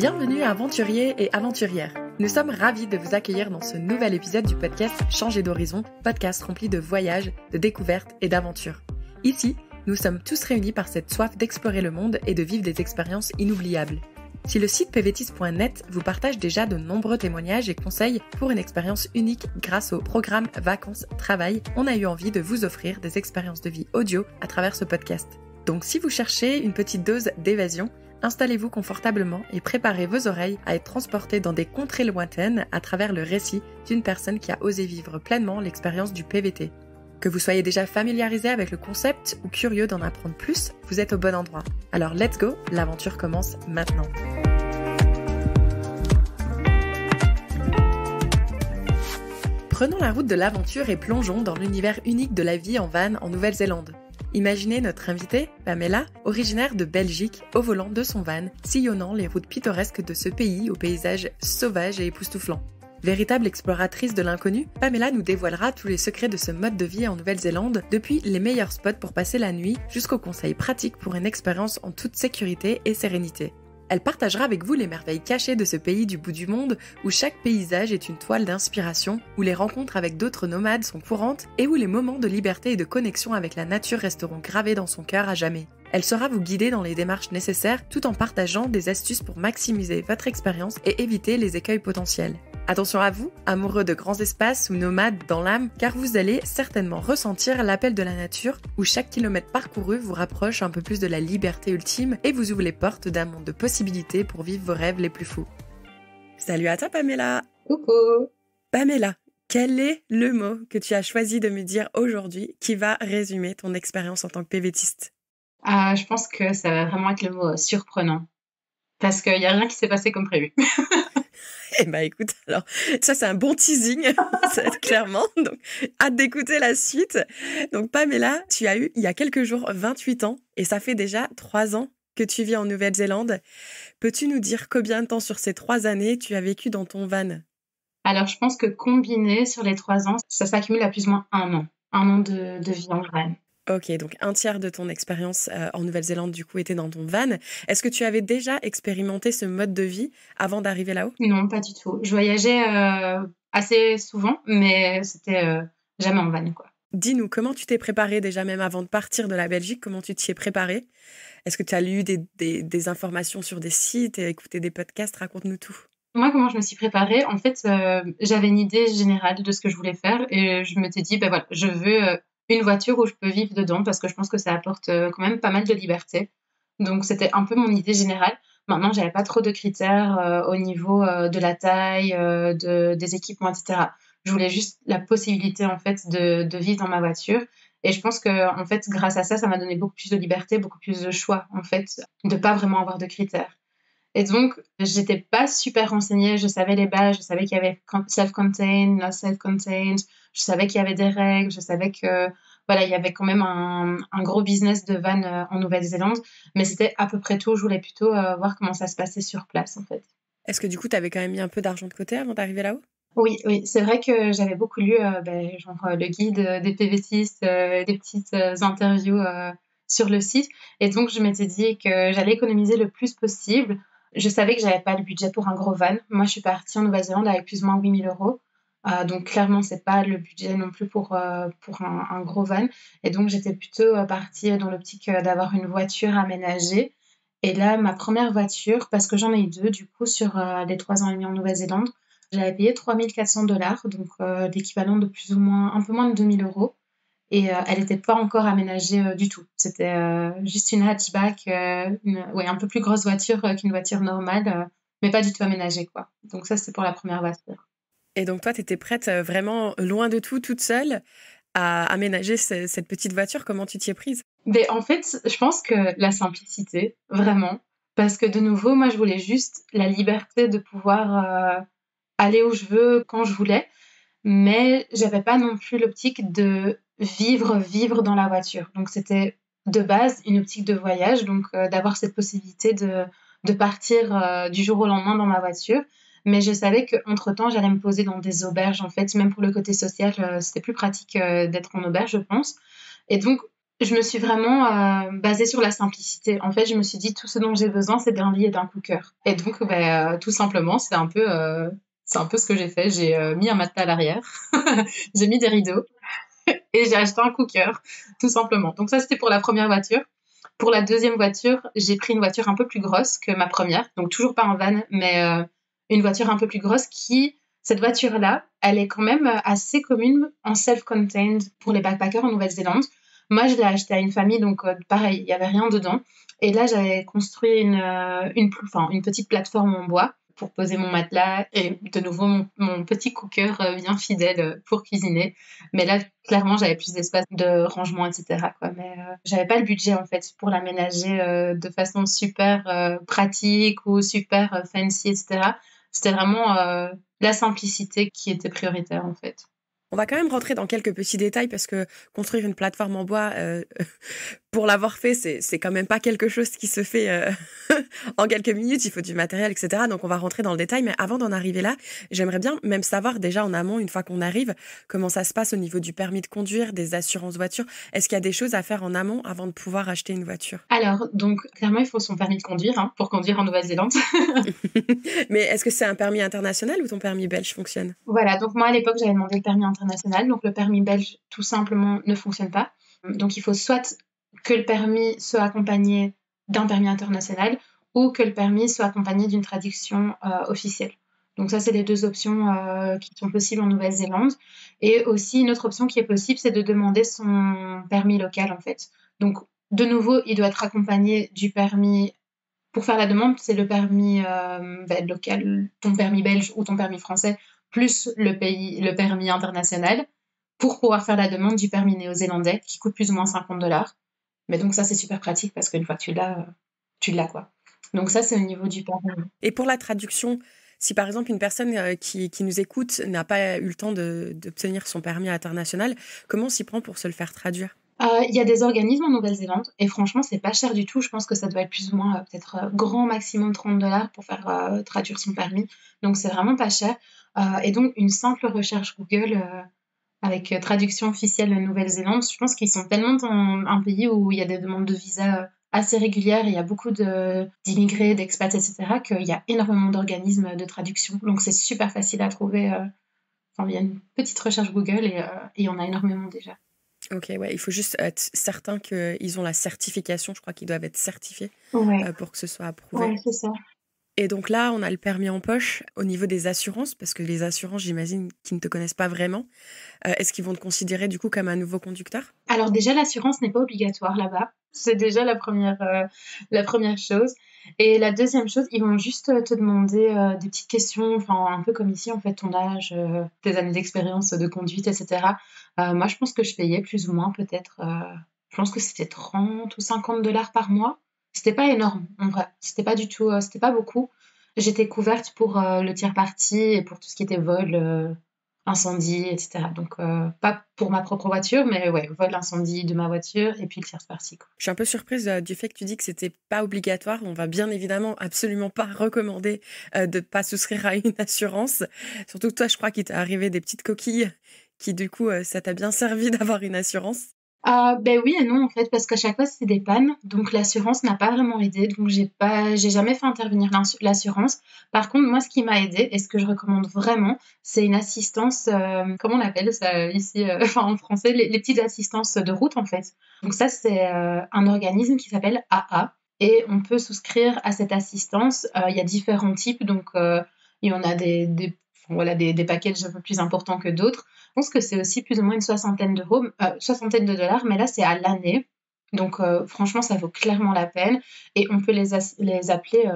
Bienvenue à aventuriers et aventurières. Nous sommes ravis de vous accueillir dans ce nouvel épisode du podcast Changer d'horizon, podcast rempli de voyages, de découvertes et d'aventures. Ici, nous sommes tous réunis par cette soif d'explorer le monde et de vivre des expériences inoubliables. Si le site pvtis.net vous partage déjà de nombreux témoignages et conseils pour une expérience unique grâce au programme Vacances-Travail, on a eu envie de vous offrir des expériences de vie audio à travers ce podcast. Donc si vous cherchez une petite dose d'évasion, installez-vous confortablement et préparez vos oreilles à être transportés dans des contrées lointaines à travers le récit d'une personne qui a osé vivre pleinement l'expérience du PVT. Que vous soyez déjà familiarisé avec le concept ou curieux d'en apprendre plus, vous êtes au bon endroit. Alors let's go, l'aventure commence maintenant. Prenons la route de l'aventure et plongeons dans l'univers unique de la vie en van en Nouvelle-Zélande. Imaginez notre invitée, Pamela, originaire de Belgique, au volant de son van, sillonnant les routes pittoresques de ce pays aux paysages sauvages et époustouflants. Véritable exploratrice de l'inconnu, Pamela nous dévoilera tous les secrets de ce mode de vie en Nouvelle-Zélande, depuis les meilleurs spots pour passer la nuit jusqu'aux conseils pratiques pour une expérience en toute sécurité et sérénité. Elle partagera avec vous les merveilles cachées de ce pays du bout du monde où chaque paysage est une toile d'inspiration, où les rencontres avec d'autres nomades sont courantes et où les moments de liberté et de connexion avec la nature resteront gravés dans son cœur à jamais. Elle saura vous guider dans les démarches nécessaires tout en partageant des astuces pour maximiser votre expérience et éviter les écueils potentiels. Attention à vous, amoureux de grands espaces ou nomades dans l'âme, car vous allez certainement ressentir l'appel de la nature où chaque kilomètre parcouru vous rapproche un peu plus de la liberté ultime et vous ouvre les portes d'un monde de possibilités pour vivre vos rêves les plus fous. Salut à toi Pamela. Coucou. Pamela, quel est le mot que tu as choisi de me dire aujourd'hui qui va résumer ton expérience en tant que PVTiste ? Je pense que ça va vraiment être le mot surprenant. Parce qu'il n'y a rien qui s'est passé comme prévu. Eh ben écoute, alors ça c'est un bon teasing, clairement, donc hâte d'écouter la suite. Donc Pamela, tu as eu il y a quelques jours 28 ans et ça fait déjà 3 ans que tu vis en Nouvelle-Zélande. Peux-tu nous dire combien de temps sur ces 3 années tu as vécu dans ton van ? Alors je pense que combiné sur les 3 ans, ça s'accumule à plus ou moins 1 an. 1 an de vie en van. Ok, donc un tiers de ton expérience en Nouvelle-Zélande, du coup, était dans ton van. Est-ce que tu avais déjà expérimenté ce mode de vie avant d'arriver là-haut ? Non, pas du tout. Je voyageais assez souvent, mais c'était jamais en van, quoi. Dis-nous, comment tu t'es préparée déjà, même avant de partir de la Belgique, comment tu t'y es préparée ? Est-ce que tu as lu des informations sur des sites et écouté des podcasts ? Raconte-nous tout. Moi, comment je me suis préparée ? En fait, j'avais une idée générale de ce que je voulais faire et je m'étais dit, ben voilà, je veux une voiture où je peux vivre dedans parce que je pense que ça apporte quand même pas mal de liberté. Donc, c'était un peu mon idée générale. Maintenant, j'avais pas trop de critères au niveau de la taille, des équipements, etc. Je voulais juste la possibilité, en fait, de vivre dans ma voiture. Et je pense que, en fait, grâce à ça, ça m'a donné beaucoup plus de liberté, beaucoup plus de choix, en fait, de pas vraiment avoir de critères. Et donc, j'étais pas super renseignée. Je savais les bases, je savais qu'il y avait self-contained, not self-contained. Je savais qu'il y avait des règles. Je savais que, voilà, il y avait quand même un gros business de van en Nouvelle-Zélande. Mais c'était à peu près tout. Je voulais plutôt voir comment ça se passait sur place, en fait. Est-ce que du coup, tu avais quand même mis un peu d'argent de côté avant d'arriver là-haut ? Oui, c'est vrai que j'avais beaucoup lu le guide des PVTistes, des petites interviews sur le site. Et donc, je m'étais dit que j'allais économiser le plus possible. Je savais que j'avais pas le budget pour un gros van. Moi, je suis partie en Nouvelle-Zélande avec plus ou moins 8 000 €. Donc, clairement, c'est pas le budget non plus pour un gros van. Et donc, j'étais plutôt partie dans l'optique d'avoir une voiture aménagée. Et là, ma première voiture, parce que j'en ai eu 2, du coup, sur les 3 ans et demi en Nouvelle-Zélande, j'avais payé 3 400 $, donc l'équivalent de plus ou moins, un peu moins de 2 000 €. Et elle n'était pas encore aménagée du tout. C'était juste une hatchback, un peu plus grosse voiture qu'une voiture normale, mais pas du tout aménagée, quoi. Donc ça, c'est pour la première voiture. Et donc toi, tu étais prête vraiment loin de tout, toute seule, à aménager cette petite voiture. Comment tu t'y es prise ? Mais en fait, je pense que la simplicité, vraiment, parce que de nouveau, moi, je voulais juste la liberté de pouvoir aller où je veux, quand je voulais, mais j'avais pas non plus l'optique de vivre dans la voiture. Donc c'était de base une optique de voyage, donc d'avoir cette possibilité de partir du jour au lendemain dans ma voiture. Mais je savais qu'entre-temps, j'allais me poser dans des auberges, en fait. Même pour le côté social, c'était plus pratique d'être en auberge, je pense. Et donc, Je me suis vraiment basée sur la simplicité. En fait, je me suis dit tout ce dont j'ai besoin, c'est d'un lit et d'un cooker. Et donc, tout simplement, c'est un peu ce que j'ai fait. J'ai mis un matelas à l'arrière, j'ai mis des rideaux et j'ai acheté un cooker, tout simplement. Donc ça, c'était pour la première voiture. Pour la deuxième voiture, j'ai pris une voiture un peu plus grosse que ma première. Donc toujours pas un van, mais une voiture un peu plus grosse cette voiture-là, elle est quand même assez commune en self-contained pour les backpackers en Nouvelle-Zélande. Moi, je l'ai acheté à une famille, donc pareil, il y avait rien dedans. Et là, j'avais construit une petite plateforme en bois pour poser mon matelas et de nouveau mon petit cooker bien fidèle pour cuisiner. Mais là, clairement, j'avais plus d'espace de rangement, etc., quoi. Mais j'avais pas le budget, en fait, pour l'aménager de façon super pratique ou super fancy, etc. C'était vraiment la simplicité qui était prioritaire, en fait. On va quand même rentrer dans quelques petits détails parce que construire une plateforme en bois, pour l'avoir fait, c'est quand même pas quelque chose qui se fait en quelques minutes. Il faut du matériel, etc. Donc on va rentrer dans le détail. Mais avant d'en arriver là, j'aimerais bien même savoir déjà en amont, une fois qu'on arrive, comment ça se passe au niveau du permis de conduire, des assurances voitures. Est-ce qu'il y a des choses à faire en amont avant de pouvoir acheter une voiture? Alors, donc, clairement, il faut son permis de conduire hein, pour conduire en Nouvelle-Zélande. Mais est-ce que c'est un permis international ou ton permis belge fonctionne? Voilà, donc moi, à l'époque, j'avais demandé le permis international. Donc, le permis belge, tout simplement, ne fonctionne pas. Donc, il faut soit que le permis soit accompagné d'un permis international ou que le permis soit accompagné d'une traduction officielle. Donc ça, c'est les deux options qui sont possibles en Nouvelle-Zélande. Et aussi, une autre option qui est possible, c'est de demander son permis local, en fait. Donc, de nouveau, il doit être accompagné du permis. Pour faire la demande, c'est le permis local, ton permis belge ou ton permis français, plus le permis international, pour pouvoir faire la demande du permis néo-zélandais, qui coûte plus ou moins 50 $. Mais donc ça, c'est super pratique parce qu'une fois que tu l'as, quoi. Donc ça, c'est au niveau du permis. Et pour la traduction, si par exemple une personne qui nous écoute n'a pas eu le temps d'obtenir son permis international, comment on s'y prend pour se le faire traduire? Il y a des organismes en Nouvelle-Zélande et franchement, c'est pas cher du tout. Je pense que ça doit être plus ou moins peut-être grand maximum 30 $ pour faire traduire son permis. Donc c'est vraiment pas cher. Et donc une simple recherche Google avec traduction officielle Nouvelle-Zélande, je pense qu'ils sont tellement dans un pays où il y a des demandes de visa assez régulières, et il y a beaucoup d'immigrés, d'expats, etc., qu'il y a énormément d'organismes de traduction. Donc c'est super facile à trouver. Enfin, il y a une petite recherche Google et il y en a énormément déjà. Ok, ouais, il faut juste être certain qu'ils ont la certification. Je crois qu'ils doivent être certifiés Ouais, pour que ce soit approuvé. ouais, c'est ça. Et donc là, on a le permis en poche au niveau des assurances, parce que les assurances, j'imagine qu'ils ne te connaissent pas vraiment. Est-ce qu'ils vont te considérer du coup comme un nouveau conducteur? Alors déjà, l'assurance n'est pas obligatoire là-bas. C'est déjà la première chose. Et la deuxième chose, ils vont juste te demander des petites questions, enfin un peu comme ici en fait, ton âge, tes années d'expérience de conduite, etc. Moi, je pense que je payais plus ou moins peut-être, je pense que c'était 30 ou 50 $ par mois. C'était pas énorme en vrai. C'était pas du tout, c'était pas beaucoup. J'étais couverte pour le tiers parti et pour tout ce qui était vol. Incendie, etc. Donc, pas pour ma propre voiture, mais ouais, vol, incendie de ma voiture et puis le tierce partie, quoi. Je suis un peu surprise du fait que tu dis que c'était pas obligatoire. On va bien évidemment absolument pas recommander de pas souscrire à une assurance. Surtout que toi, je crois qu'il t'est arrivé des petites coquilles qui, du coup, ça t'a bien servi d'avoir une assurance. Ben oui et non, en fait, parce qu'à chaque fois, c'est des pannes. Donc, l'assurance n'a pas vraiment aidé. Donc, j'ai jamais fait intervenir l'assurance. Par contre, moi, ce qui m'a aidé et ce que je recommande vraiment, c'est une assistance, comment on appelle ça ici, enfin, en français, les petites assistances de route, en fait. Donc, ça, c'est un organisme qui s'appelle AA. Et on peut souscrire à cette assistance. Il y a différents types. Donc, il y en a enfin, voilà, des packages un peu plus importants que d'autres. Je pense que c'est aussi plus ou moins une soixantaine de dollars, mais là, c'est à l'année. Donc, franchement, ça vaut clairement la peine. Et on peut les appeler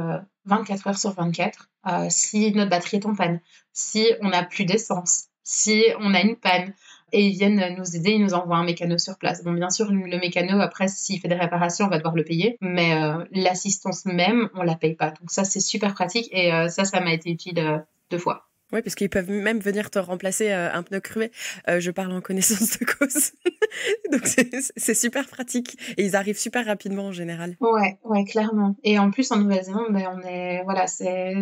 24 heures sur 24 si notre batterie est en panne, si on n'a plus d'essence, si on a une panne. Et ils viennent nous aider, ils nous envoient un mécano sur place. Bon, bien sûr, le mécano, après, s'il fait des réparations, on va devoir le payer. Mais l'assistance même, on la paye pas. Donc ça, c'est super pratique. Et ça m'a été utile 2 fois. Oui, parce qu'ils peuvent même venir te remplacer un pneu crevé. Je parle en connaissance de cause. Donc, c'est super pratique. Et ils arrivent super rapidement en général. Ouais, ouais, clairement. Et en plus, en Nouvelle-Zélande, ben, voilà, c'est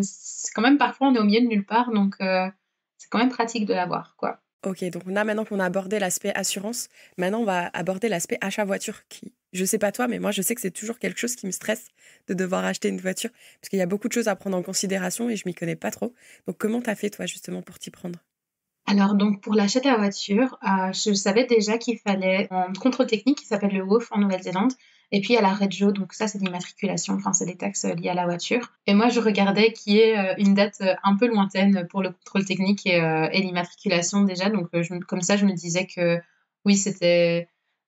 quand même parfois on est au milieu de nulle part, donc c'est quand même pratique de l'avoir, quoi. Ok, donc là, maintenant qu'on a abordé l'aspect assurance, maintenant on va aborder l'aspect achat voiture qui, je sais pas toi, mais moi je sais que c'est toujours quelque chose qui me stresse de devoir acheter une voiture parce qu'il y a beaucoup de choses à prendre en considération et je m'y connais pas trop. Donc comment t'as fait toi justement pour t'y prendre? Alors donc pour l'achat de la voiture, je savais déjà qu'il fallait un contrôle technique qui s'appelle le WOF en Nouvelle-Zélande et puis il y a la Regio, donc ça c'est l'immatriculation, enfin c'est des taxes liées à la voiture et moi je regardais qu'il y ait, une date, un peu lointaine pour le contrôle technique et l'immatriculation déjà donc comme ça je me disais que oui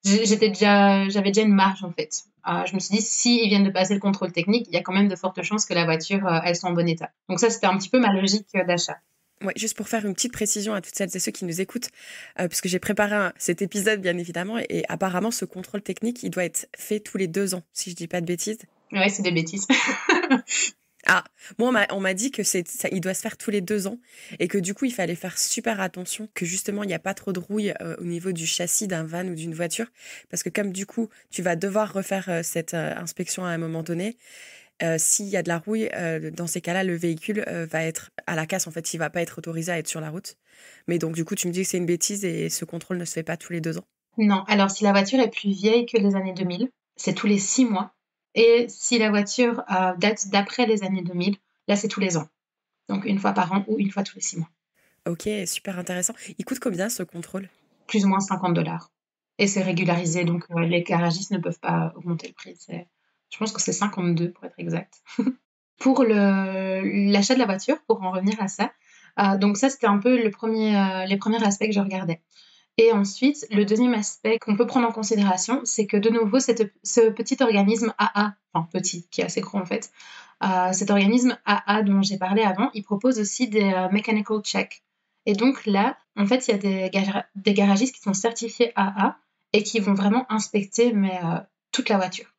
j'avais déjà une marge en fait. Je me suis dit: «Si ils viennent de passer le contrôle technique, il y a quand même de fortes chances que la voiture, elle soit en bon état». Donc ça c'était un petit peu ma logique, d'achat. Ouais, juste pour faire une petite précision à toutes celles et ceux qui nous écoutent, puisque j'ai préparé cet épisode bien évidemment, et apparemment ce contrôle technique, il doit être fait tous les 2 ans, si je dis pas de bêtises. Ouais, c'est des bêtises. Ah, moi on m'a dit que ça, il doit se faire tous les 2 ans et que du coup il fallait faire super attention, que justement il n'y a pas trop de rouille au niveau du châssis d'un van ou d'une voiture, parce que comme du coup tu vas devoir refaire cette inspection à un moment donné, s'il y a de la rouille, dans ces cas-là, le véhicule va être à la casse. En fait, il va pas être autorisé à être sur la route. Mais donc, du coup, tu me dis que c'est une bêtise et ce contrôle ne se fait pas tous les 2 ans. Non, alors si la voiture est plus vieille que les années 2000, c'est tous les 6 mois. Et si la voiture date d'après les années 2000, là c'est tous les ans. Donc une fois par an ou une fois tous les 6 mois. Ok, super intéressant. Il coûte combien ce contrôle? Plus ou moins $50. Et c'est régularisé, donc les garagistes ne peuvent pas augmenter le prix. Je pense que c'est 52 pour être exact. Pour l'achat de la voiture, pour en revenir à ça, donc ça c'était un peu les premiers aspects que je regardais. Et ensuite, le deuxième aspect qu'on peut prendre en considération, c'est que de nouveau, ce petit organisme AA, enfin petit, qui est assez gros en fait, cet organisme AA dont j'ai parlé avant, il propose aussi des mechanical checks. Et donc là, en fait, il y a des garagistes qui sont certifiés AA et qui vont vraiment inspecter toute la voiture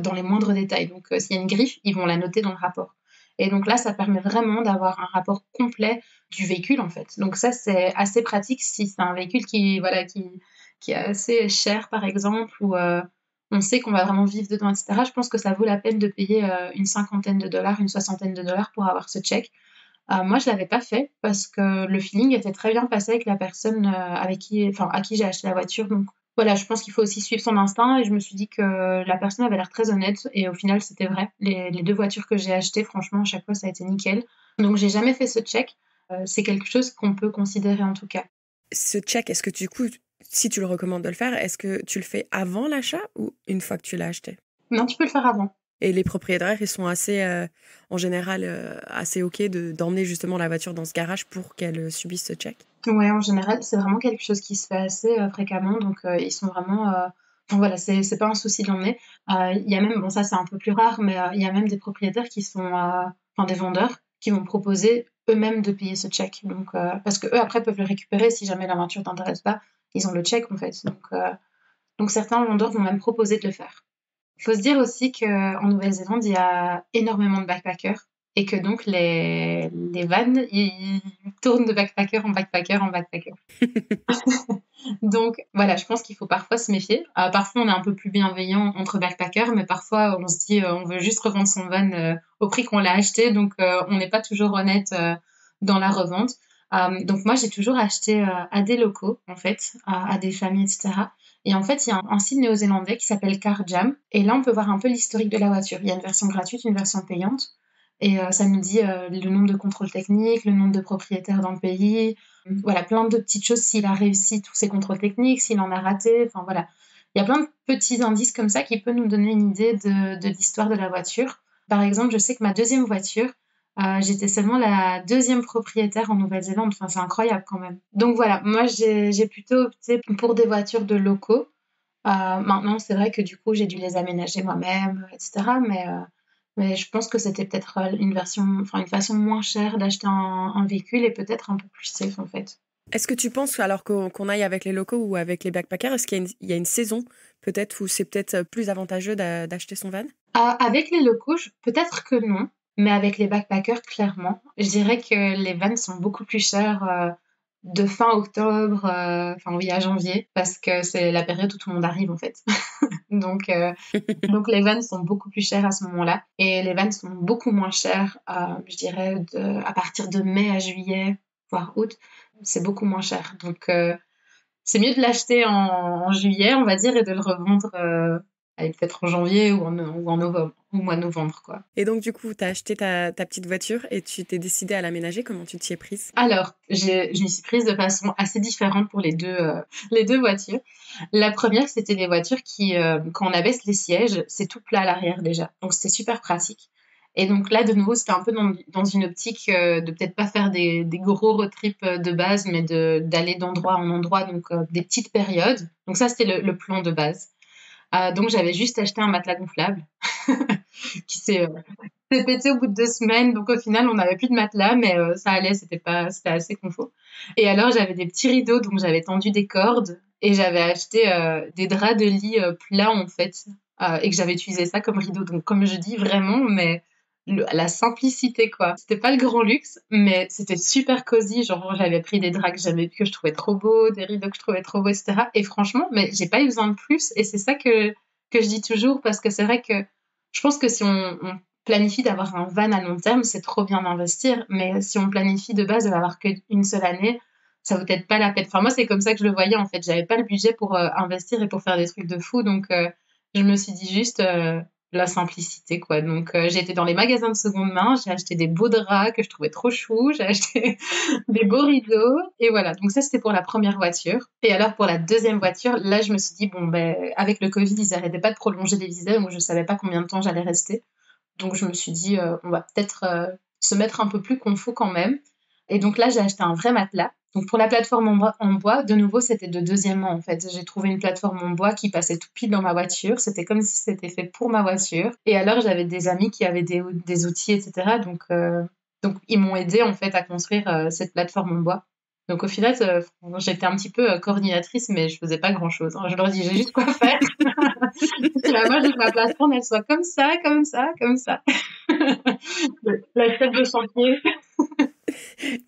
dans les moindres détails. Donc s'il y a une griffe, ils vont la noter dans le rapport. Et donc là, ça permet vraiment d'avoir un rapport complet du véhicule en fait. Donc ça c'est assez pratique si c'est un véhicule qui est assez cher par exemple ou on sait qu'on va vraiment vivre dedans, etc. Je pense que ça vaut la peine de payer une cinquantaine de dollars, une soixantaine de dollars pour avoir ce check. Moi je l'avais pas fait parce que le feeling était très bien passé avec la personne à qui j'ai acheté la voiture. Donc voilà, je pense qu'il faut aussi suivre son instinct et je me suis dit que la personne avait l'air très honnête et au final c'était vrai. Les deux voitures que j'ai achetées, franchement, à chaque fois ça a été nickel. Donc j'ai jamais fait ce check. C'est quelque chose qu'on peut considérer en tout cas. Ce check, est-ce que du coup, si tu le recommandes de le faire, est-ce que tu le fais avant l'achat ou une fois que tu l'as acheté? Non, tu peux le faire avant. Et les propriétaires, ils sont assez, en général, assez OK d'emmener justement la voiture dans ce garage pour qu'elle subisse ce check. Ouais, en général, c'est vraiment quelque chose qui se fait assez fréquemment. Donc ils sont vraiment. Enfin voilà, c'est pas un souci de l'emmener. Il y a même, bon ça c'est un peu plus rare, mais il y a même des propriétaires qui sont, enfin des vendeurs qui vont proposer eux-mêmes de payer ce check. Donc parce que eux après peuvent le récupérer si jamais la voiture t'intéresse pas, ils ont le check en fait. Donc certains vendeurs vont même proposer de le faire. Il faut se dire aussi qu'en Nouvelle-Zélande, il y a énormément de backpackers et que donc les vannes, ils tournent de backpacker en backpacker en backpacker. Donc voilà, je pense qu'il faut parfois se méfier. Parfois, on est un peu plus bienveillant entre backpackers, mais parfois, on se dit on veut juste revendre son van au prix qu'on l'a acheté, donc on n'est pas toujours honnête dans la revente. Donc moi, j'ai toujours acheté à des locaux, en fait, à des familles, etc. Et en fait, il y a un site néo-zélandais qui s'appelle CarJam. Et là, on peut voir un peu l'historique de la voiture. Il y a une version gratuite, une version payante. Et ça nous dit le nombre de contrôles techniques, le nombre de propriétaires dans le pays. Voilà, plein de petites choses, s'il a réussi tous ses contrôles techniques, s'il en a raté. Enfin, voilà. Il y a plein de petits indices comme ça qui peuvent nous donner une idée de l'histoire de la voiture. Par exemple, je sais que ma deuxième voiture, j'étais seulement la deuxième propriétaire en Nouvelle-Zélande. Enfin, c'est incroyable quand même. Donc voilà, moi, j'ai plutôt opté pour des voitures de locaux. Maintenant, c'est vrai que du coup, j'ai dû les aménager moi-même, etc. Mais je pense que c'était peut-être une façon moins chère d'acheter un véhicule et peut-être un peu plus safe en fait. Est-ce que tu penses, alors qu'on aille avec les locaux ou avec les backpackers, est-ce qu'il y a une saison peut-être où c'est peut-être plus avantageux d'acheter son van? Avec les locaux, peut-être que non, mais avec les backpackers, clairement. Je dirais que les vans sont beaucoup plus chers de fin octobre, enfin oui, à janvier, parce que c'est la période où tout le monde arrive en fait. Donc, donc les vans sont beaucoup plus chers à ce moment-là. Et les vans sont beaucoup moins chers, je dirais, à partir de mai à juillet, voire août, c'est beaucoup moins cher. Donc, c'est mieux de l'acheter en juillet, on va dire, et de le revendre allez, peut-être en janvier ou en novembre, ou mois de novembre, quoi. Et donc, du coup, tu as acheté ta petite voiture et tu t'es décidée à l'aménager. Comment tu t'y es prise? Alors, je m'y suis prise de façon assez différente pour les deux voitures. La première, c'était les voitures qui, quand on abaisse les sièges, c'est tout plat à l'arrière déjà. Donc, c'était super pratique. Et donc là, de nouveau, c'était un peu dans une optique de peut-être pas faire des gros road trips de base, mais d'aller d'endroit en endroit, donc des petites périodes. Donc ça, c'était le plan de base. Donc j'avais juste acheté un matelas gonflable qui s'est pété au bout de 2 semaines. Donc au final, on n'avait plus de matelas, mais ça allait, c'était assez confort. Et alors j'avais des petits rideaux, donc j'avais tendu des cordes et j'avais acheté des draps de lit plats en fait, et que j'avais utilisé ça comme rideau. Donc comme je dis vraiment, mais la simplicité quoi. C'était pas le grand luxe, mais c'était super cosy. Genre j'avais pris des draps que je trouvais trop beaux, des rideaux que je trouvais trop beaux, etc. Et franchement, mais j'ai pas eu besoin de plus. Et c'est ça que je dis toujours parce que c'est vrai que je pense que si on planifie d'avoir un van à long terme, c'est trop bien d'investir. Mais si on planifie de base de l'avoir qu'une seule année, ça vaut peut-être pas la peine. Enfin, moi, c'est comme ça que je le voyais, en fait. J'avais pas le budget pour investir et pour faire des trucs de fou. Donc, je me suis dit juste la simplicité, quoi. Donc, j'ai été dans les magasins de seconde main, j'ai acheté des beaux draps que je trouvais trop choux, j'ai acheté des beaux rideaux. Et voilà. Donc, ça, c'était pour la première voiture. Et alors, pour la deuxième voiture, là, je me suis dit, bon, ben, avec le Covid, ils arrêtaient pas de prolonger les visas, donc je savais pas combien de temps j'allais rester. Donc je me suis dit, on va peut-être se mettre un peu plus confort quand même. Et donc là, j'ai acheté un vrai matelas. Donc pour la plateforme en bois, de nouveau, c'était de deuxième main en fait. J'ai trouvé une plateforme en bois qui passait tout pile dans ma voiture. C'était comme si c'était fait pour ma voiture. Et alors, j'avais des amis qui avaient des outils, etc. Donc ils m'ont aidé en fait à construire cette plateforme en bois. Donc au final, j'étais un petit peu coordinatrice, mais je faisais pas grand-chose, hein. Je leur dis, j'ai juste quoi faire. Moi, je veux que ma plateforme, elle soit comme ça, comme ça, comme ça. La chef de chantier.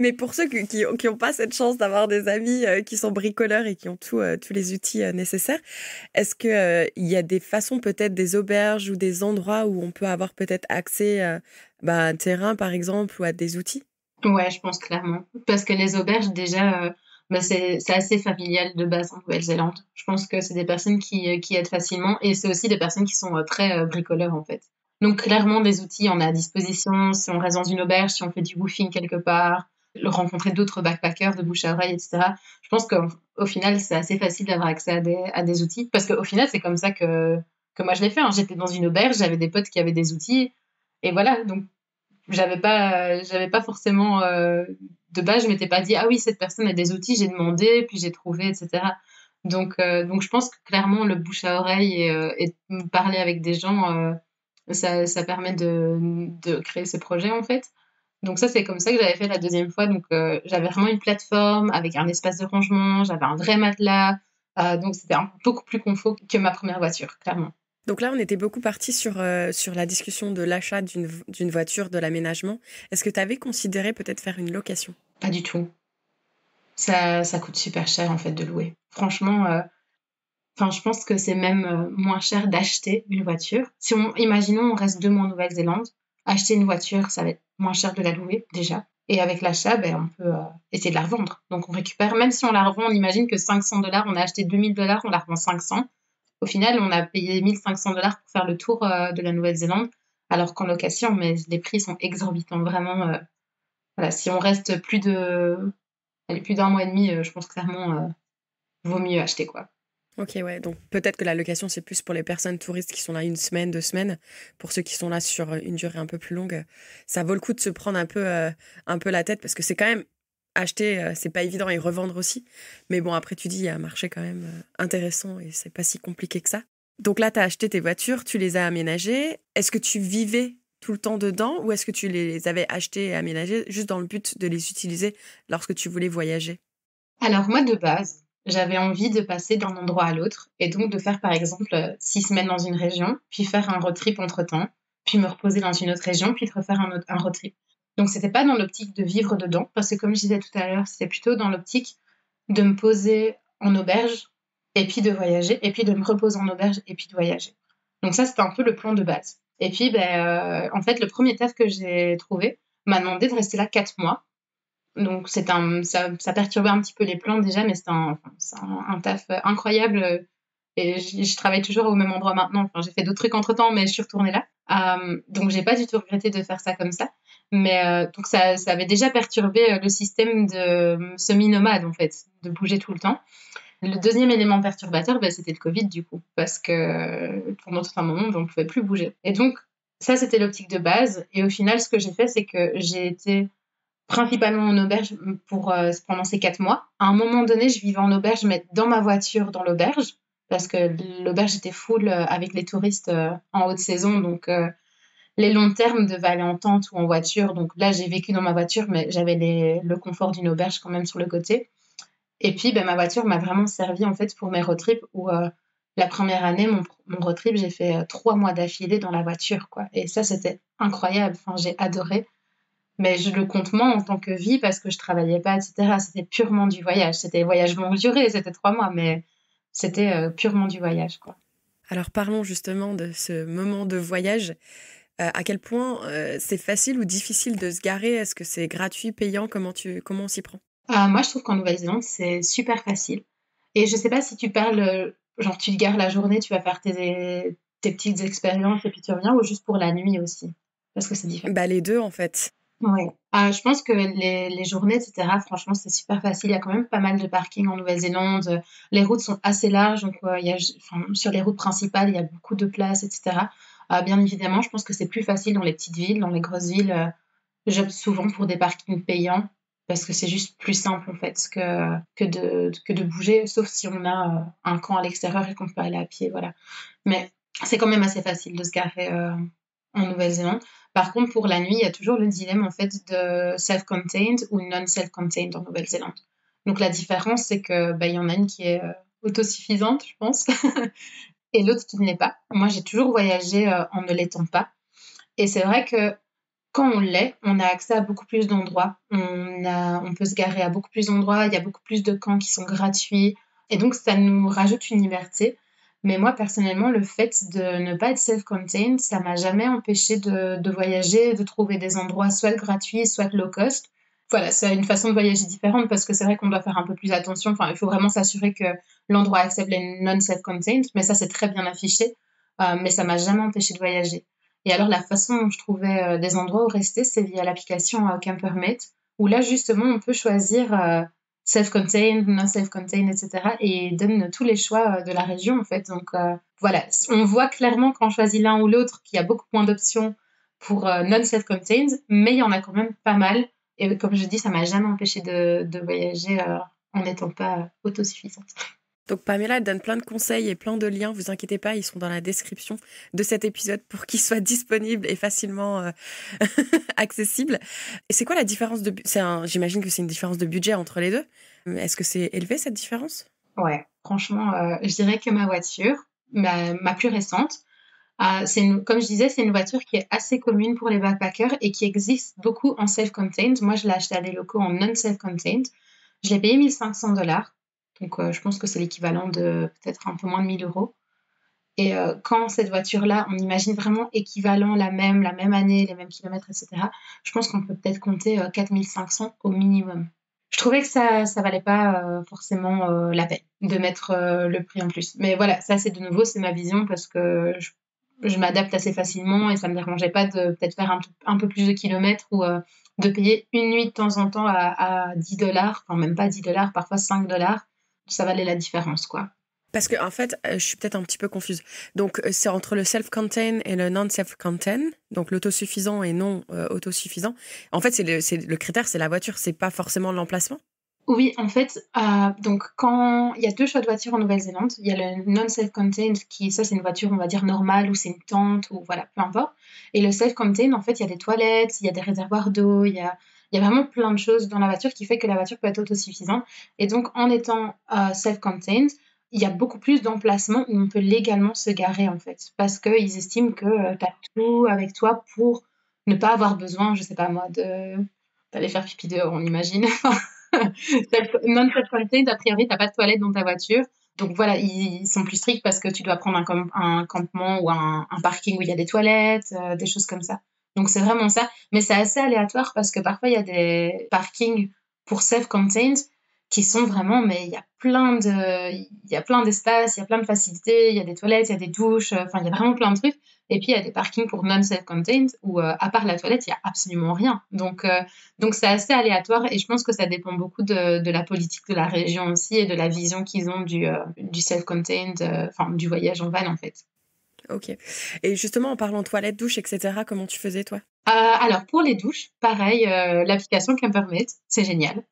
Mais pour ceux qui ont pas cette chance d'avoir des amis qui sont bricoleurs et qui ont tous les outils nécessaires, est-ce que il y a des façons, peut-être des auberges ou des endroits où on peut avoir peut-être accès à un terrain, par exemple, ou à des outils? Ouais, je pense clairement. Parce que les auberges, déjà, c'est assez familial de base en Nouvelle-Zélande. Je pense que c'est des personnes qui aident facilement et c'est aussi des personnes qui sont très bricoleurs en fait. Donc clairement, des outils, on a à disposition. Si on reste dans une auberge, si on fait du woofing quelque part, rencontrer d'autres backpackers de bouche à oreille, etc. Je pense qu'au final, c'est assez facile d'avoir accès à des outils. Parce qu'au final, c'est comme ça que moi je l'ai fait, hein. J'étais dans une auberge, j'avais des potes qui avaient des outils. Et voilà, donc j'avais pas forcément de base, je m'étais pas dit ah oui cette personne a des outils, j'ai demandé puis j'ai trouvé, etc. Donc je pense que clairement le bouche à oreille et parler avec des gens, ça permet de créer ce projet en fait. Donc ça c'est comme ça que j'avais fait la deuxième fois. Donc j'avais vraiment une plateforme avec un espace de rangement, j'avais un vrai matelas, donc c'était beaucoup plus confort que ma première voiture clairement. Donc là, on était beaucoup parti sur la discussion de l'achat d'une voiture, de l'aménagement. Est-ce que tu avais considéré peut-être faire une location? Pas du tout. Ça coûte super cher en fait de louer. Franchement, enfin, je pense que c'est même moins cher d'acheter une voiture. Imaginons, on reste 2 mois en Nouvelle-Zélande, acheter une voiture, ça va être moins cher de la louer déjà. Et avec l'achat, ben, on peut essayer de la revendre. Donc on récupère, même si on la revend, on imagine que $500, on a acheté $2 000, on la revend 500. Au final, on a payé $1 500 pour faire le tour de la Nouvelle-Zélande, alors qu'en location, mais les prix sont exorbitants, vraiment. Voilà, si on reste plus d'un mois et demi, je pense clairement, vaut mieux acheter quoi. Ok, ouais. Donc peut-être que la location, c'est plus pour les personnes touristes qui sont là une semaine, 2 semaines. Pour ceux qui sont là sur une durée un peu plus longue, ça vaut le coup de se prendre un peu la tête parce que c'est quand même acheter, c'est pas évident et revendre aussi. Mais bon, après, tu dis, il y a un marché quand même intéressant et c'est pas si compliqué que ça. Donc là, tu as acheté tes voitures, tu les as aménagées. Est-ce que tu vivais tout le temps dedans ou est-ce que tu les avais achetées et aménagées juste dans le but de les utiliser lorsque tu voulais voyager? Alors moi, de base, j'avais envie de passer d'un endroit à l'autre et donc de faire par exemple 6 semaines dans une région, puis faire un road trip entre-temps, puis me reposer dans une autre région, puis de refaire un road trip. Donc c'était pas dans l'optique de vivre dedans, parce que comme je disais tout à l'heure, c'était plutôt dans l'optique de me poser en auberge et puis de voyager, et puis de me reposer en auberge et puis de voyager. Donc ça, c'était un peu le plan de base. Et puis, ben, en fait, le premier taf que j'ai trouvé m'a demandé de rester là 4 mois. Donc ça perturbait un petit peu les plans déjà, mais c'est un taf incroyable. Et je travaille toujours au même endroit maintenant. Enfin, j'ai fait d'autres trucs entre-temps, mais je suis retournée là. Donc j'ai pas du tout regretté de faire ça comme ça. Mais donc ça avait déjà perturbé le système de semi-nomade en fait, de bouger tout le temps. Le deuxième élément perturbateur, bah, c'était le Covid du coup, parce que pendant tout un moment, on ne pouvait plus bouger. Et donc ça, c'était l'optique de base. Et au final, ce que j'ai fait, c'est que j'ai été principalement en auberge pendant ces 4 mois. À un moment donné, je vivais en auberge, mais dans ma voiture, dans l'auberge, parce que l'auberge était full avec les touristes en haute saison. Donc, les longs termes devaient aller en tente ou en voiture. Donc là, j'ai vécu dans ma voiture, mais j'avais le confort d'une auberge quand même sur le côté. Et puis, ben, ma voiture m'a vraiment servi en fait pour mes road trips où la première année, mon road trip, j'ai fait 3 mois d'affilée dans la voiture, quoi. Et ça, c'était incroyable. Enfin, j'ai adoré. Mais je le compte moins en tant que vie parce que je travaillais pas, etc. C'était purement du voyage. C'était voyage longue durée, c'était 3 mois, mais c'était purement du voyage, quoi. Alors parlons justement de ce moment de voyage. À quel point c'est facile ou difficile de se garer? Est-ce que c'est gratuit, payant? Comment on s'y prend? Moi, je trouve qu'en Nouvelle-Zélande, c'est super facile. Et je sais pas si tu parles, genre tu te gares la journée, tu vas faire tes petites expériences et puis tu reviens, ou juste pour la nuit aussi, parce que c'est différent. Bah les deux en fait. Ouais. Je pense que les journées, etc., franchement, c'est super facile. Il y a quand même pas mal de parking en Nouvelle-Zélande. Les routes sont assez larges, donc enfin, sur les routes principales, il y a beaucoup de places, etc. Bien évidemment, je pense que c'est plus facile dans les petites villes, dans les grosses villes. J'opte souvent pour des parkings payants parce que c'est juste plus simple en fait que de bouger, sauf si on a un camp à l'extérieur et qu'on peut aller à pied, voilà. Mais c'est quand même assez facile de se garer en Nouvelle-Zélande. Par contre, pour la nuit, il y a toujours le dilemme en fait de self-contained ou non-self-contained en Nouvelle-Zélande. Donc la différence, c'est que il y en a une qui est autosuffisante, je pense, et l'autre qui ne l'est pas. Moi, j'ai toujours voyagé en ne l'étant pas. Et c'est vrai que quand on l'est, on a accès à beaucoup plus d'endroits. On peut se garer à beaucoup plus d'endroits. Il y a beaucoup plus de camps qui sont gratuits. Et donc, ça nous rajoute une liberté. Mais moi, personnellement, le fait de ne pas être self-contained, ça m'a jamais empêché de voyager, de trouver des endroits soit gratuits, soit low cost. Voilà, c'est une façon de voyager différente parce que c'est vrai qu'on doit faire un peu plus attention. Enfin, il faut vraiment s'assurer que l'endroit accepte les non-self-contained. Mais ça, c'est très bien affiché. Mais ça m'a jamais empêché de voyager. Et alors, la façon dont je trouvais des endroits où rester, c'est via l'application Campermate, où là, justement, on peut choisir self-contained, non self-contained, etc. Et il donne tous les choix de la région, en fait. Donc, voilà, on voit clairement quand on choisit l'un ou l'autre qu'il y a beaucoup moins d'options pour non self-contained, mais il y en a quand même pas mal. Et comme je dis, ça m'a jamais empêché de voyager en n'étant pas autosuffisante. Donc Pamela elle donne plein de conseils et plein de liens, vous inquiétez pas, ils sont dans la description de cet épisode pour qu'ils soient disponibles et facilement accessibles. Et c'est quoi la différence j'imagine que c'est une différence de budget entre les deux. Est-ce que c'est élevé cette différence? Ouais, franchement, je dirais que ma voiture, ma plus récente, comme je disais, c'est une voiture qui est assez commune pour les backpackers et qui existe beaucoup en self-contained. Moi, je l'ai acheté à des locaux en non-self-contained. Je l'ai payé 1 500 $. Donc, je pense que c'est l'équivalent de peut-être un peu moins de 1 000 €. Et quand cette voiture-là, on imagine vraiment équivalent, la même année, les mêmes kilomètres, etc., je pense qu'on peut peut-être compter 4 500 au minimum. Je trouvais que ça valait pas forcément la peine de mettre le prix en plus. Mais voilà, ça c'est de nouveau, c'est ma vision parce que je m'adapte assez facilement et ça me dérangeait pas de peut-être faire un peu plus de kilomètres ou de payer une nuit de temps en temps à 10 $, enfin même pas 10 $, parfois 5 $. Ça valait la différence, quoi. Parce que en fait, je suis peut-être un petit peu confuse. Donc c'est entre le self-contained et le non-self-contained, donc l'autosuffisant et non autosuffisant. En fait, c'est le critère, c'est la voiture, c'est pas forcément l'emplacement. Oui, en fait, donc quand il y a 2 choix de voiture en Nouvelle-Zélande, il y a le non-self-contained qui ça, c'est une voiture, on va dire, normale ou c'est une tente ou voilà, peu importe. Et le self-contained, en fait, il y a des toilettes, il y a des réservoirs d'eau, il y a vraiment plein de choses dans la voiture qui fait que la voiture peut être autosuffisante. Et donc en étant, self-contained, il y a beaucoup plus d'emplacements où on peut légalement se garer, en fait. Parce qu'ils estiment que, tu as tout avec toi pour ne pas avoir besoin, je sais pas moi, d'aller faire pipi dehors, on imagine. Non-self-contained, a priori, t'as pas de toilette dans ta voiture. Donc voilà, ils sont plus stricts parce que tu dois prendre un campement ou un parking où il y a des toilettes, des choses comme ça. Donc c'est vraiment ça. Mais c'est assez aléatoire parce que parfois il y a des parkings pour self-contained qui sont vraiment, mais il y a plein d'espaces, il y a plein de facilités, il y a des toilettes, il y a des douches, enfin, il y a vraiment plein de trucs. Et puis, il y a des parkings pour non-self-contained où, à part la toilette, il y a absolument rien. Donc c'est assez aléatoire et je pense que ça dépend beaucoup de la politique de la région aussi et de la vision qu'ils ont du self-contained, enfin, du voyage en van, en fait. Ok. Et justement, en parlant toilette, douche, etc., comment tu faisais, toi? Alors pour les douches, pareil, l'application Campermate, c'est génial.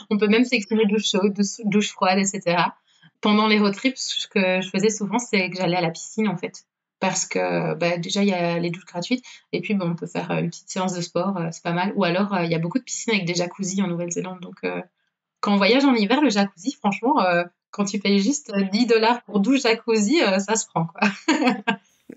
On peut même sélectionner douche chaude, douche froide, etc. Pendant les road trips, ce que je faisais souvent, c'est que j'allais à la piscine en fait. Parce que bah, déjà, il y a les douches gratuites. Et puis, bon, on peut faire une petite séance de sport, c'est pas mal. Ou alors, il y a beaucoup de piscines avec des jacuzzis en Nouvelle-Zélande. Donc, quand on voyage en hiver, le jacuzzi, franchement, quand tu payes juste 10 dollars pour 12 jacuzzi, ça se prend, quoi.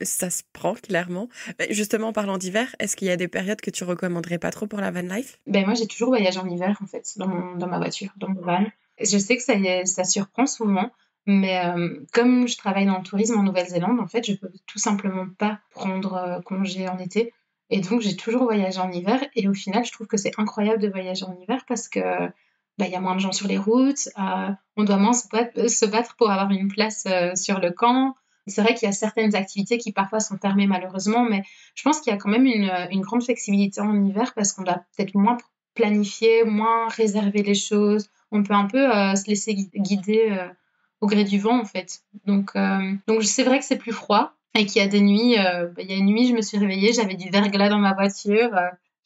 Ça se prend, clairement. Justement, en parlant d'hiver, est-ce qu'il y a des périodes que tu recommanderais pas trop pour la van life? Ben moi, j'ai toujours voyagé en hiver, en fait, dans ma voiture, dans mon van. Je sais que ça surprend souvent, mais comme je travaille dans le tourisme en Nouvelle-Zélande, en fait, je peux tout simplement pas prendre congé en été. Et donc, j'ai toujours voyagé en hiver. Et au final, je trouve que c'est incroyable de voyager en hiver parce que il y a moins de gens sur les routes, on doit moins se battre pour avoir une place sur le camp. C'est vrai qu'il y a certaines activités qui parfois sont fermées malheureusement, mais je pense qu'il y a quand même une grande flexibilité en hiver parce qu'on doit peut-être moins planifier, moins réserver les choses. On peut un peu se laisser guider au gré du vent, en fait. Donc c'est vrai que c'est plus froid et qu'il y a des nuits. Il y a une nuit, je me suis réveillée, j'avais du verglas dans ma voiture.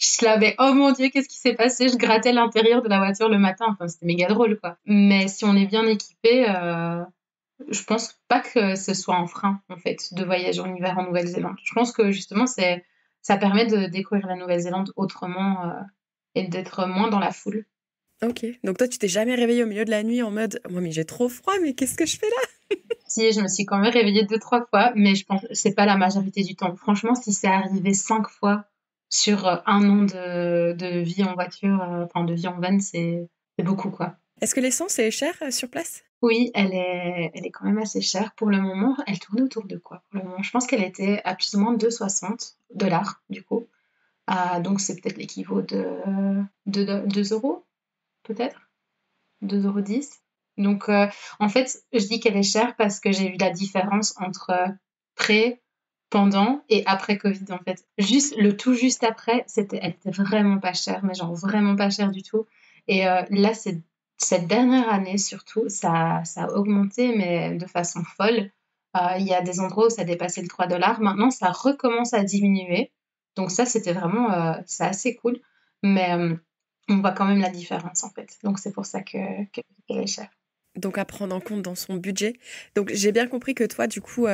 Je l'avais, oh mon Dieu, qu'est-ce qui s'est passé? Je grattais l'intérieur de la voiture le matin. Enfin, c'était méga drôle, quoi. Mais si on est bien équipé, je pense pas que ce soit un frein, en fait, de voyager en hiver en Nouvelle-Zélande. Je pense que justement, ça permet de découvrir la Nouvelle-Zélande autrement et d'être moins dans la foule. Ok. Donc toi, tu t'es jamais réveillée au milieu de la nuit en mode, moi, mais j'ai trop froid, mais qu'est-ce que je fais là? Si, je me suis quand même réveillée 2, 3 fois, mais je pense que c'est pas la majorité du temps. Franchement, si c'est arrivé 5 fois sur un an de vie en voiture, enfin de vie en van, c'est beaucoup, quoi. Est-ce que l'essence est chère sur place? Oui, elle est quand même assez chère. Pour le moment, elle tourne autour de quoi? Pour le moment, je pense qu'elle était à plus ou moins 2,60 dollars, du coup. Donc, c'est peut-être l'équivalent de 2 euros, peut-être? 2,10 €. Donc, en fait, je dis qu'elle est chère parce que j'ai vu la différence entre pré, pendant et après Covid, en fait. Juste, le tout juste après, elle était vraiment pas chère, mais genre vraiment pas chère du tout. Et là, cette dernière année, surtout, ça a augmenté, mais de façon folle. Il y a des endroits où ça dépassait le 3 dollars. Maintenant, ça recommence à diminuer. Donc ça, c'était vraiment, c'est assez cool. Mais on voit quand même la différence, en fait. Donc c'est pour ça qu'elle est chère. Donc à prendre en compte dans son budget. Donc j'ai bien compris que toi, du coup,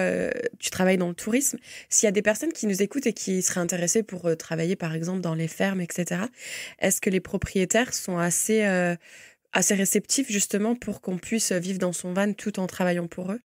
tu travailles dans le tourisme. S'il y a des personnes qui nous écoutent et qui seraient intéressées pour travailler, par exemple, dans les fermes, etc., est-ce que les propriétaires sont assez réceptifs justement pour qu'on puisse vivre dans son van tout en travaillant pour eux?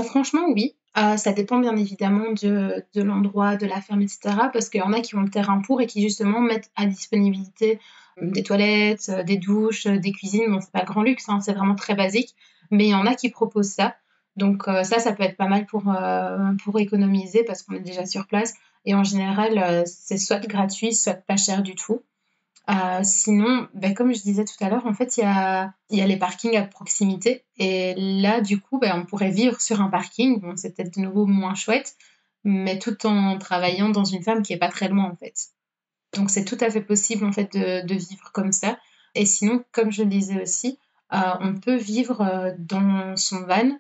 Franchement, oui. Ça dépend bien évidemment de l'endroit, de la ferme, etc. Parce qu'il y en a qui ont le terrain pour et qui justement mettent à disponibilité des toilettes, des douches, des cuisines. Bon, c'est pas le grand luxe, hein, c'est vraiment très basique. Mais il y en a qui proposent ça. Donc ça peut être pas mal pour économiser parce qu'on est déjà sur place. Et en général, c'est soit gratuit, soit pas cher du tout. Sinon, comme je disais tout à l'heure, en fait, il y a les parkings à proximité. Et là, du coup, on pourrait vivre sur un parking. Bon, c'est peut-être de nouveau moins chouette, mais tout en travaillant dans une ferme qui est pas très loin, en fait. Donc, c'est tout à fait possible, en fait, de vivre comme ça. Et sinon, comme je le disais aussi, on peut vivre dans son van,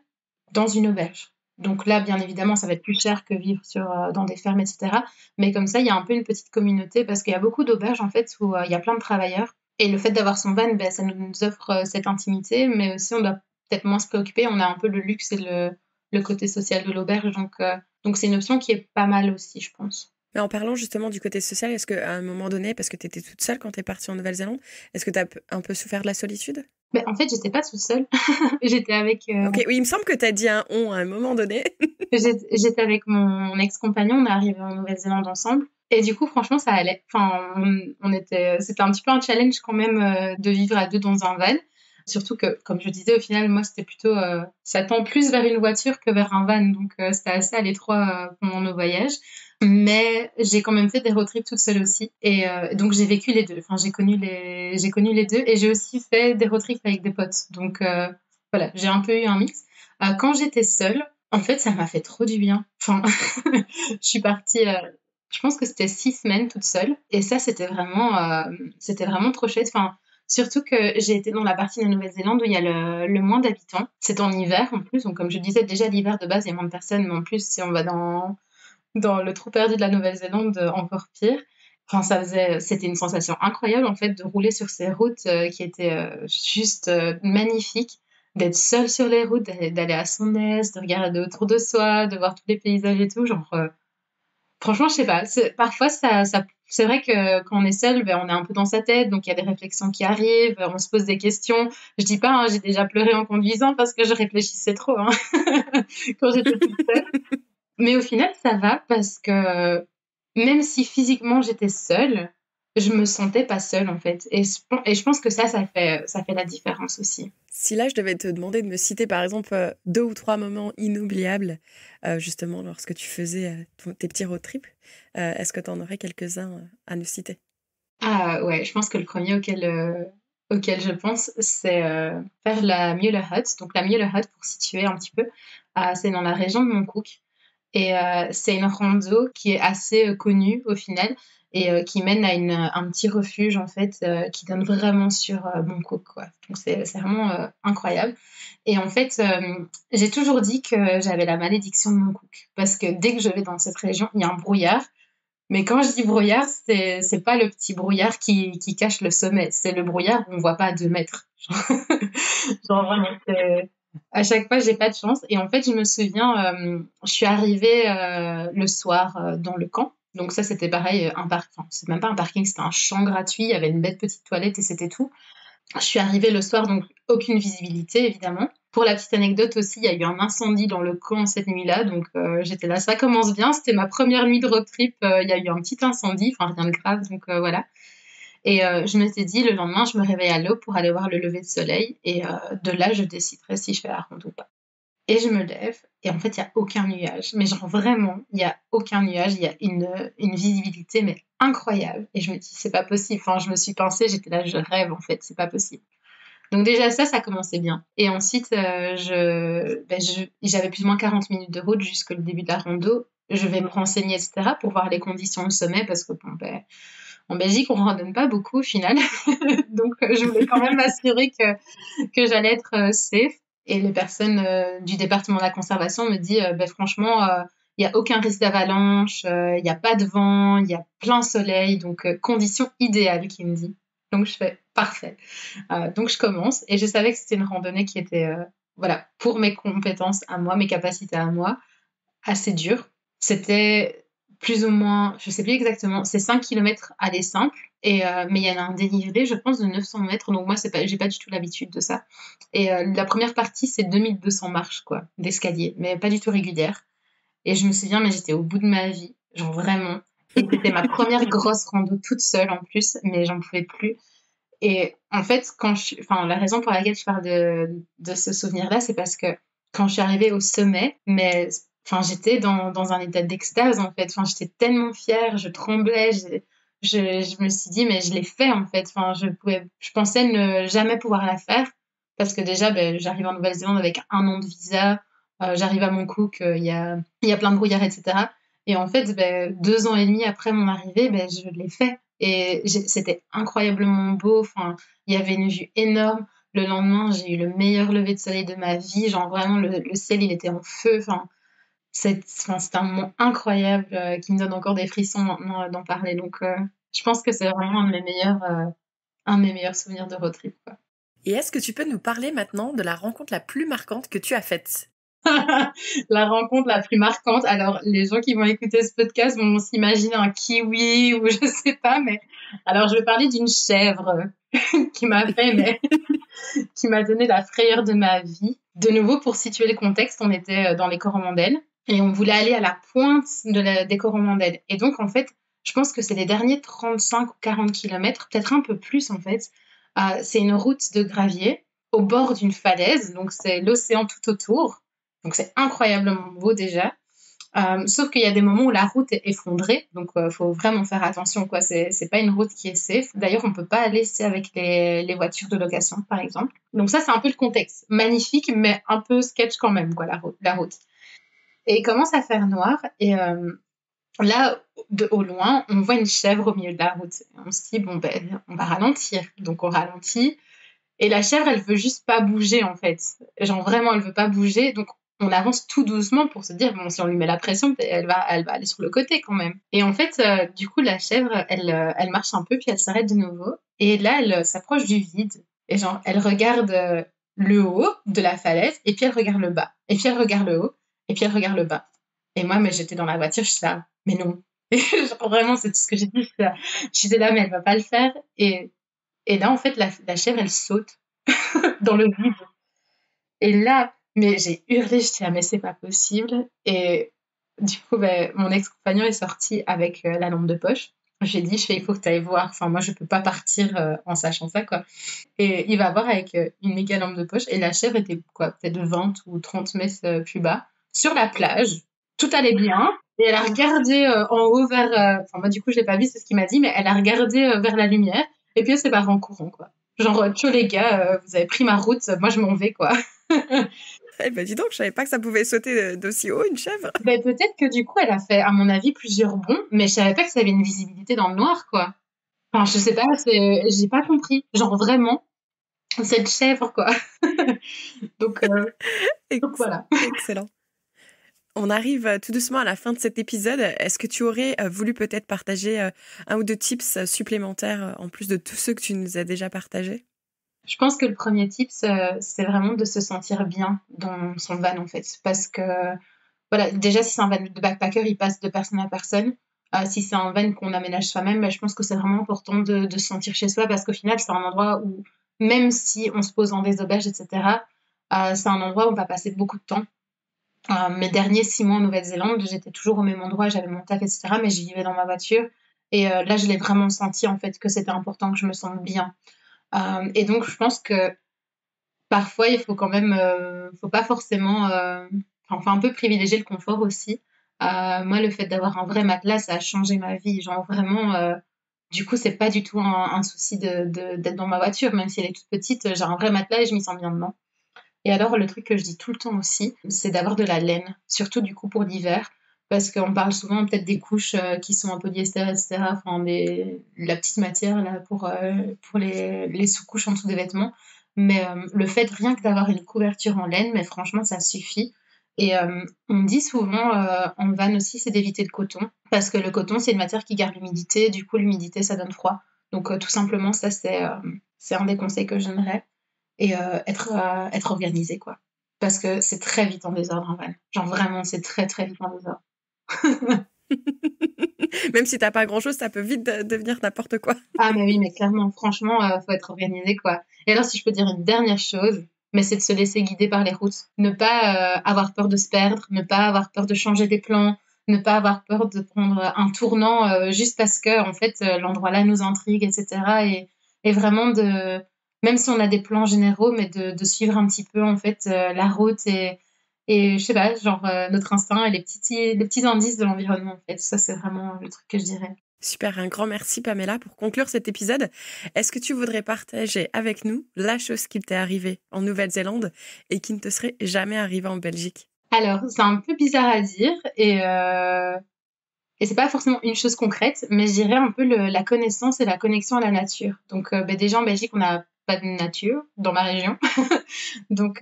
dans une auberge. Donc là, bien évidemment, ça va être plus cher que vivre dans des fermes, etc. Mais comme ça, il y a un peu une petite communauté parce qu'il y a beaucoup d'auberges en fait où il y a plein de travailleurs. Et le fait d'avoir son van, ça nous offre cette intimité, mais aussi on doit peut-être moins se préoccuper. On a un peu le luxe et le côté social de l'auberge. Donc c'est une option qui est pas mal aussi, je pense. Mais en parlant justement du côté social, est-ce qu'à un moment donné, parce que tu étais toute seule quand tu es partie en Nouvelle-Zélande, est-ce que tu as un peu souffert de la solitude? En fait, j'étais pas toute seule. J'étais avec, Ok, oui, il me semble que tu as dit un on à un moment donné. j'étais avec mon ex-compagnon. On est arrivés en Nouvelle-Zélande ensemble. Et du coup, franchement, ça allait. Enfin, c'était un petit peu un challenge quand même de vivre à deux dans un van. Surtout que, comme je disais, au final, moi, c'était plutôt, ça tend plus vers une voiture que vers un van. Donc, c'était assez à l'étroit pendant nos voyages. Mais j'ai quand même fait des road trips toute seule aussi. Et donc, j'ai vécu les deux. Enfin, j'ai connu les deux. Et j'ai aussi fait des road trips avec des potes. Donc, voilà, j'ai un peu eu un mix. Quand j'étais seule, en fait, ça m'a fait trop du bien. Enfin, je suis partie, je pense que c'était 6 semaines toute seule. Et ça, c'était vraiment trop chouette. Enfin, surtout que j'ai été dans la partie de la Nouvelle-Zélande où il y a le moins d'habitants. C'est en hiver en plus. Donc, comme je disais, déjà l'hiver de base, il y a moins de personnes. Mais en plus, si on va dans le trou perdu de la Nouvelle-Zélande, encore pire. Enfin, c'était une sensation incroyable en fait de rouler sur ces routes qui étaient juste magnifiques, d'être seule sur les routes, d'aller à son aise, de regarder autour de soi, de voir tous les paysages et tout. Genre, franchement, je sais pas. Parfois, c'est vrai que quand on est seul, ben, on est un peu dans sa tête, donc il y a des réflexions qui arrivent, on se pose des questions. Je dis pas, hein, j'ai déjà pleuré en conduisant parce que je réfléchissais trop hein, quand j'étais toute seule. Mais au final, ça va parce que même si physiquement j'étais seule, je me sentais pas seule en fait. Et je pense que ça fait la différence aussi. Si là, je devais te demander de me citer par exemple 2 ou 3 moments inoubliables, justement lorsque tu faisais tes petits road trips, est-ce que tu en aurais quelques-uns à nous citer? Ah ouais, je pense que le premier auquel je pense, c'est faire la Mueller Hut. Donc la Mueller Hut, pour situer un petit peu, c'est dans la région de Montcook. Et c'est une rando qui est assez connue au final et qui mène à un petit refuge en fait qui donne vraiment sur Bangkok quoi. Donc c'est vraiment incroyable. Et en fait, j'ai toujours dit que j'avais la malédiction de Bangkok parce que dès que je vais dans cette région, il y a un brouillard. Mais quand je dis brouillard, c'est pas le petit brouillard qui cache le sommet, c'est le brouillard où on voit pas à 2 mètres. Genre vraiment, à chaque fois, j'ai pas de chance. Et en fait, je me souviens, je suis arrivée le soir dans le camp. Donc ça, c'était pareil, un parc. Enfin, c'est même pas un parking, c'était un champ gratuit. Il y avait une belle petite toilette et c'était tout. Je suis arrivée le soir, donc aucune visibilité, évidemment. Pour la petite anecdote aussi, il y a eu un incendie dans le camp cette nuit-là. Donc j'étais là, ça commence bien. C'était ma première nuit de road trip. Il y a eu un petit incendie, enfin rien de grave. Donc voilà. Et je m'étais dit, le lendemain, je me réveille à l'aube pour aller voir le lever de soleil. Et de là, je déciderai si je fais la ronde ou pas. Et je me lève, et en fait, il n'y a aucun nuage. Mais genre vraiment, il n'y a aucun nuage. Il y a une visibilité, mais incroyable. Et je me dis, c'est pas possible. Enfin, je me suis pincée, j'étais là, je rêve en fait, c'est pas possible. Donc déjà, ça commençait bien. Et ensuite, j'avais plus ou moins 40 minutes de route jusqu'au début de la rando. Je vais me renseigner, etc., pour voir les conditions de sommet, parce que bon, en Belgique, on ne randonne pas beaucoup au final. Donc, je voulais quand même m'assurer que j'allais être safe. Et les personnes du département de la conservation me disent, franchement, il n'y a aucun risque d'avalanche, il n'y a pas de vent, il y a plein soleil, donc conditions idéales, qui me dit. Donc, je fais parfait. Donc, je commence et je savais que c'était une randonnée qui était, voilà, pour mes compétences à moi, mes capacités à moi, assez dure. C'était plus ou moins, je sais plus exactement, c'est 5 kilomètres aller simple, mais il y en a un dénivelé, je pense, de 900 mètres. Donc moi, j'ai pas du tout l'habitude de ça. Et la première partie, c'est 2200 marches, quoi, d'escalier, mais pas du tout régulière. Et je me souviens, mais j'étais au bout de ma vie, genre vraiment. Et c'était ma première grosse rando toute seule en plus, mais j'en pouvais plus. Et en fait, enfin, la raison pour laquelle je parle de ce souvenir-là, c'est parce que quand je suis arrivée au sommet, mais enfin, j'étais dans un état d'extase en fait. Enfin, j'étais tellement fière, je tremblais, je me suis dit, mais je l'ai fait en fait. Enfin, je pensais ne jamais pouvoir la faire parce que déjà, j'arrive en Nouvelle-Zélande avec 1 an de visa, j'arrive à Montcook, il y a plein de brouillard, etc. Et en fait, 2 ans et demi après mon arrivée, je l'ai fait. Et c'était incroyablement beau. Enfin, il y avait une vue énorme. Le lendemain, j'ai eu le meilleur lever de soleil de ma vie. Genre vraiment, le ciel, il était en feu. C'était un moment incroyable qui me donne encore des frissons maintenant d'en parler. Donc, je pense que c'est vraiment un de mes meilleurs souvenirs de road trip, quoi. Et est-ce que tu peux nous parler maintenant de la rencontre la plus marquante que tu as faite? La rencontre la plus marquante. Alors, les gens qui vont écouter ce podcast vont s'imaginer un kiwi ou je sais pas, mais alors je vais parler d'une chèvre qui m'a fait, qui m'a donné la frayeur de ma vie. De nouveau, pour situer le contexte, on était dans les Coromandels et on voulait aller à la pointe des Coromandels. Et donc, en fait, je pense que c'est les derniers 35 ou 40 kilomètres, peut-être un peu plus en fait. C'est une route de gravier au bord d'une falaise, donc c'est l'océan tout autour. Donc c'est incroyablement beau déjà. Sauf qu'il y a des moments où la route est effondrée, donc faut vraiment faire attention, quoi. C'est pas une route qui est safe. D'ailleurs, on peut pas aller avec les voitures de location, par exemple. Donc ça, c'est un peu le contexte. Magnifique, mais un peu sketch quand même, quoi, la route. Et il commence à faire noir, et là, au loin, on voit une chèvre au milieu de la route. Et on se dit, bon, ben, on va ralentir. Donc on ralentit. Et la chèvre, elle veut juste pas bouger, en fait. Genre, vraiment, elle veut pas bouger. Donc, on avance tout doucement pour se dire, bon, si on lui met la pression, elle va aller sur le côté quand même. Et en fait, du coup, la chèvre, elle marche un peu, puis elle s'arrête de nouveau. Et là, elle s'approche du vide. Et genre, elle regarde le haut de la falaise, et puis elle regarde le bas. Et puis elle regarde le haut, et puis elle regarde le bas. Et moi, mais j'étais dans la voiture, je suis là, mais non. Et genre, vraiment, c'est tout ce que j'ai dit. J'étais là, mais elle va pas le faire. Et là, en fait, la chèvre, elle saute dans le vide. Et là, mais j'ai hurlé, je dis, ah, mais c'est pas possible. Et du coup, ben, mon ex-compagnon est sorti avec la lampe de poche. J'ai dit, il faut que tu ailles voir. Enfin, moi, je peux pas partir en sachant ça, quoi. Et il va voir avec une méga lampe de poche. Et la chèvre était, quoi, peut-être 20 ou 30 mètres plus bas, sur la plage. Tout allait bien. Et elle a regardé en haut vers... Enfin, moi, du coup, je l'ai pas vu, c'est ce qu'il m'a dit, mais elle a regardé vers la lumière. Et puis, elle s'est barrée en courant, quoi. Genre, ciao les gars, vous avez pris ma route, moi, je m'en vais, quoi. Eh ben dis donc, je savais pas que ça pouvait sauter d'aussi haut, une chèvre. Ben, peut-être que du coup, elle a fait, à mon avis, plusieurs bonds, mais je savais pas que ça avait une visibilité dans le noir, quoi. Enfin, je sais pas, j'ai pas compris. Genre, vraiment, cette chèvre, quoi. donc, euh, donc, voilà. Excellent. On arrive tout doucement à la fin de cet épisode. Est-ce que tu aurais voulu peut-être partager un ou deux tips supplémentaires en plus de tous ceux que tu nous as déjà partagés? Je pense que le premier tip, c'est vraiment de se sentir bien dans son van, en fait. Parce que, voilà, déjà, si c'est un van de backpacker, il passe de personne à personne. Si c'est un van qu'on aménage soi-même, ben, je pense que c'est vraiment important de se sentir chez soi parce qu'au final, c'est un endroit où, même si on se pose dans des auberges, etc., c'est un endroit où on va passer beaucoup de temps. Mes derniers 6 mois en Nouvelle-Zélande, j'étais toujours au même endroit, j'avais mon taf, etc., mais j'y vivais dans ma voiture. Et là, je l'ai vraiment senti, en fait, que c'était important que je me sente bien. Et donc, je pense que parfois, il faut quand même, faut pas forcément, enfin, un peu privilégier le confort aussi. Moi, le fait d'avoir un vrai matelas, ça a changé ma vie. Genre vraiment, du coup, c'est pas du tout un souci d'être dans ma voiture, même si elle est toute petite, j'ai un vrai matelas et je m'y sens bien dedans. Et alors, le truc que je dis tout le temps aussi, c'est d'avoir de la laine, surtout du coup pour l'hiver, parce qu'on parle souvent peut-être des couches qui sont en polyester, etc., enfin, la petite matière là, pour les sous-couches en dessous des vêtements. Mais le fait rien que d'avoir une couverture en laine, mais franchement, ça suffit. Et on dit souvent en van aussi, c'est d'éviter le coton, parce que le coton, c'est une matière qui garde l'humidité, du coup, l'humidité, ça donne froid. Donc, tout simplement, ça, c'est un des conseils que je donnerais et être organisé, quoi. Parce que c'est très vite en désordre en van. Genre vraiment, c'est très très vite en désordre. Même si t'as pas grand-chose, ça peut vite devenir n'importe quoi. Ah mais oui, mais clairement, franchement, faut être organisé, quoi. Et alors, si je peux dire une dernière chose, mais c'est de se laisser guider par les routes. Ne pas avoir peur de se perdre, ne pas avoir peur de changer des plans, ne pas avoir peur de prendre un tournant juste parce que, en fait, l'endroit là nous intrigue, etc. Et vraiment même si on a des plans généraux, mais de suivre un petit peu, en fait, la route et je sais pas, genre notre instinct et les petits indices de l'environnement, en fait. Ça, c'est vraiment le truc que je dirais. Super, un grand merci Pamela. Pour conclure cet épisode, est-ce que tu voudrais partager avec nous la chose qui t'est arrivée en Nouvelle-Zélande et qui ne te serait jamais arrivée en Belgique? Alors, c'est un peu bizarre à dire et c'est pas forcément une chose concrète, mais je dirais un peu la connaissance et la connexion à la nature. Donc, déjà en Belgique, on n'a pas de nature dans ma région. Donc,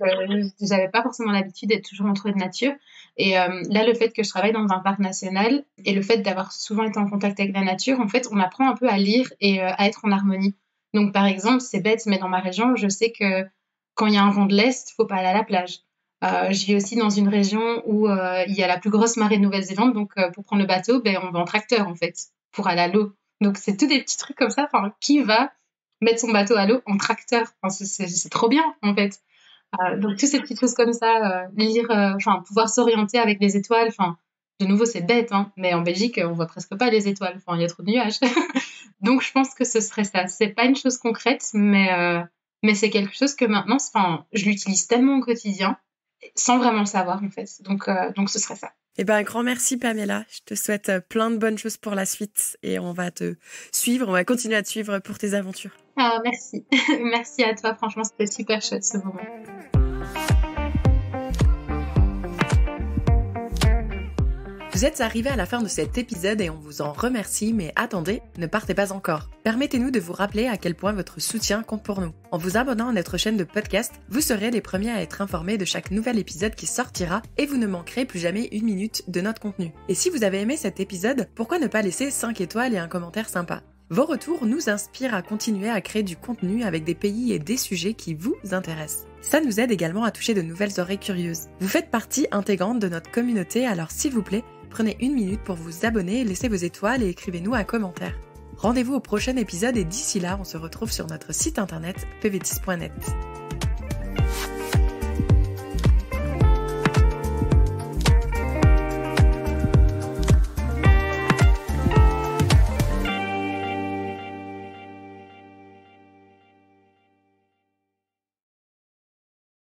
j'avais pas forcément l'habitude d'être toujours entourée de nature. Et là, le fait que je travaille dans un parc national et le fait d'avoir souvent été en contact avec la nature, en fait, on apprend un peu à lire et à être en harmonie. Donc, par exemple, c'est bête, mais dans ma région, je sais que quand il y a un vent de l'Est, faut pas aller à la plage. Je vis aussi dans une région où il y a la plus grosse marée de Nouvelle-Zélande, donc pour prendre le bateau, ben, on va en tracteur, en fait, pour aller à l'eau. Donc, c'est tous des petits trucs comme ça. Enfin, qui va mettre son bateau à l'eau en tracteur? Enfin, c'est trop bien, en fait. Donc toutes ces petites choses comme ça, lire, enfin pouvoir s'orienter avec les étoiles, enfin de nouveau c'est bête, hein, mais en Belgique on voit presque pas les étoiles, enfin il y a trop de nuages. Donc je pense que ce serait ça. C'est pas une chose concrète, mais c'est quelque chose que maintenant, enfin je l'utilise tellement au quotidien sans vraiment le savoir en fait. Donc ce serait ça. Eh ben, un grand merci Pamela. Je te souhaite plein de bonnes choses pour la suite et on va te suivre, on va continuer à te suivre pour tes aventures. Ah, merci. Merci à toi. Franchement, c'était super chouette ce moment. Vous êtes arrivés à la fin de cet épisode et on vous en remercie, mais attendez, ne partez pas encore. Permettez-nous de vous rappeler à quel point votre soutien compte pour nous. En vous abonnant à notre chaîne de podcast, vous serez les premiers à être informés de chaque nouvel épisode qui sortira et vous ne manquerez plus jamais une minute de notre contenu. Et si vous avez aimé cet épisode, pourquoi ne pas laisser 5 étoiles et un commentaire sympa ? Vos retours nous inspirent à continuer à créer du contenu avec des pays et des sujets qui vous intéressent. Ça nous aide également à toucher de nouvelles oreilles curieuses. Vous faites partie intégrante de notre communauté, alors s'il vous plaît, prenez une minute pour vous abonner, laissez vos étoiles et écrivez-nous un commentaire. Rendez-vous au prochain épisode et d'ici là, on se retrouve sur notre site internet pvtis.net.